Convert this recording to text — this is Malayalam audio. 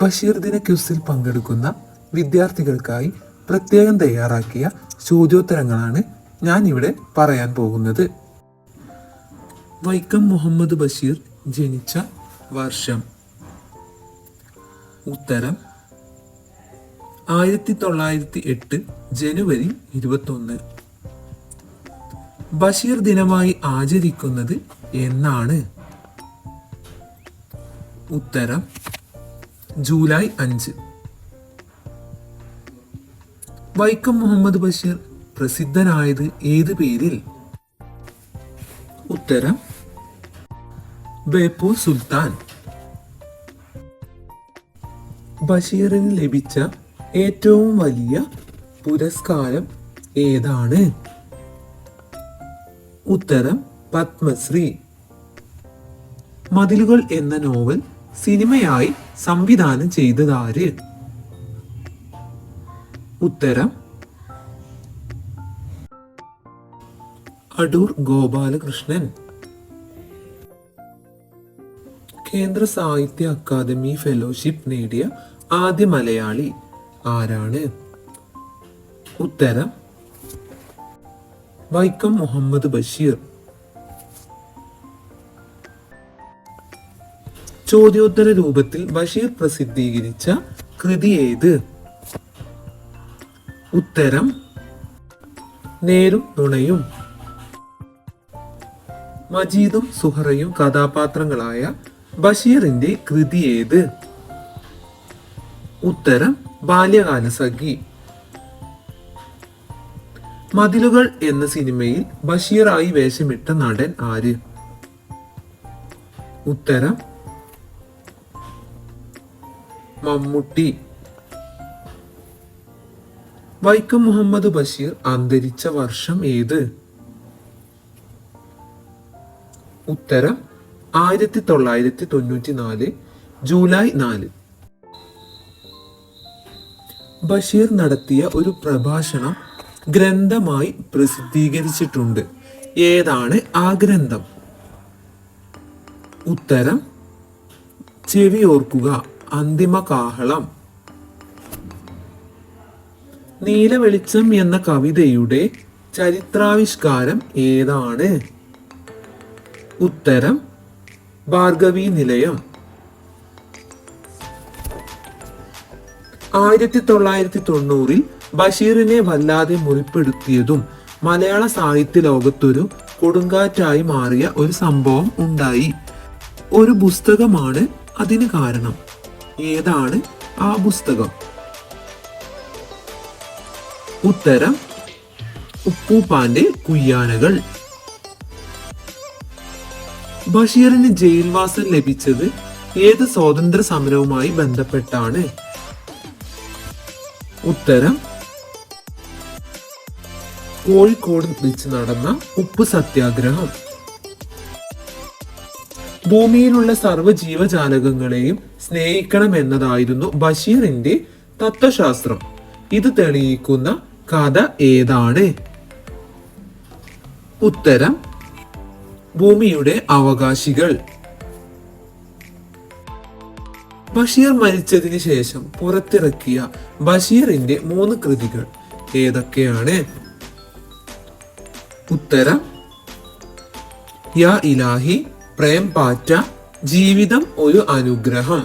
ബഷീർ ദിന ക്വിസിൽ പങ്കെടുക്കുന്ന വിദ്യാർത്ഥികൾക്കായി പ്രത്യേകം തയ്യാറാക്കിയ ചോദ്യോത്തരങ്ങളാണ് ഞാൻ ഇവിടെ പറയാൻ പോകുന്നത്. വൈക്കം മുഹമ്മദ് ബഷീർ ജനിച്ച വർഷം. ഉത്തരം 1908 ജനുവരി 21. ബഷീർ ദിനമായി ആചരിക്കുന്നത് എന്നാണ്? ഉത്തരം ജൂലൈ 5. വൈക്കം മുഹമ്മദ് ബഷീർ പ്രസിദ്ധനായത് ഏത് പേരിൽ? ഉത്തരം ബേപ്പൂർ സുൽത്താൻ. ബഷീറിന് ലഭിച്ച ഏറ്റവും വലിയ പുരസ്കാരം ഏതാണ്? ഉത്തരം പത്മശ്രീ. മതിലുകൾ എന്ന നോവൽ സിനിമയായി സംവിധാനം ചെയ്തതാര്? ഉത്തരം അടൂർ ഗോപാലകൃഷ്ണൻ. കേന്ദ്ര സാഹിത്യ അക്കാദമി ഫെലോഷിപ്പ് നേടിയ ആദ്യ മലയാളി ആരാണ്? ഉത്തരം വൈക്കം മുഹമ്മദ് ബഷീർ. ചോദ്യോത്തര രൂപത്തിൽ ബഷീർ പ്രസിദ്ധീകരിച്ച കൃതി ഏത്? ഉത്തരം നേരും നുണയും. മജീദും സുഹറയും കഥാപാത്രങ്ങളായ ബഷീറിന്റെ കൃതി ഏത്? ഉത്തരം ബാല്യകാലസഖി. മതിലുകൾ എന്ന സിനിമയിൽ ബഷീറായി വേഷമിട്ട നടൻ ആര്? ഉത്തരം മമ്മൂട്ടി. വൈക്കം മുഹമ്മദ് ബഷീർ അന്തരിച്ച വർഷം ഏത്? ഉത്തരം 1994 ജൂലൈ 4. ബഷീർ നടത്തിയ ഒരു പ്രഭാഷണം ഗ്രന്ഥമായി പ്രസിദ്ധീകരിച്ചിട്ടുണ്ട്. ഏതാണ് ആ ഗ്രന്ഥം? ഉത്തരം ചെവിയോർക്കുക അന്തിമ കാഹളം. നീലവെളിച്ചം എന്ന കവിതയുടെ ചരിത്രാവിഷ്കാരം ഏതാണ്? ഉത്തരം ഭാർഗവീ നിലയം. 1990 ബഷീറിനെ വല്ലാതെ മുറിപ്പെടുത്തിയതും മലയാള സാഹിത്യ ലോകത്തൊരു കൊടുങ്കാറ്റായി മാറിയ ഒരു സംഭവം ഉണ്ടായി. ഒരു പുസ്തകമാണ് അതിന് കാരണം. ഏതാണ് ആ പുസ്തകം? ഉത്തരം ഉപ്പൂപ്പാന്റെ കുയ്യാനകൾ. ബഷീറിന് ജയിൽവാസം ലഭിച്ചത് ഏത് സ്വാതന്ത്ര്യ സമരവുമായി ബന്ധപ്പെട്ടാണ്? ഉത്തരം കോഴിക്കോട് വെച്ച് നടന്ന ഉപ്പ് സത്യാഗ്രഹം. ഭൂമിയിലുള്ള സർവ്വ ജീവജാലകങ്ങളെയും സ്നേഹിക്കണം എന്നതായിരുന്നു ബഷീറിന്റെ തത്വശാസ്ത്രം. ഇത് തെളിയിക്കുന്ന കഥ ഏതാണ്? ഉത്തരം ഭൂമിയുടെ അവകാശികൾ. ബഷീർ മരിച്ചതിന് ശേഷം പുറത്തിറക്കിയ ബഷീറിന്റെ 3 കൃതികൾ ഏതൊക്കെയാണ്? ഉത്തരം യാ ഇലാഹി, പ്രേം പാറ്റ, ജീവിതം ഒരു അനുഗ്രഹം.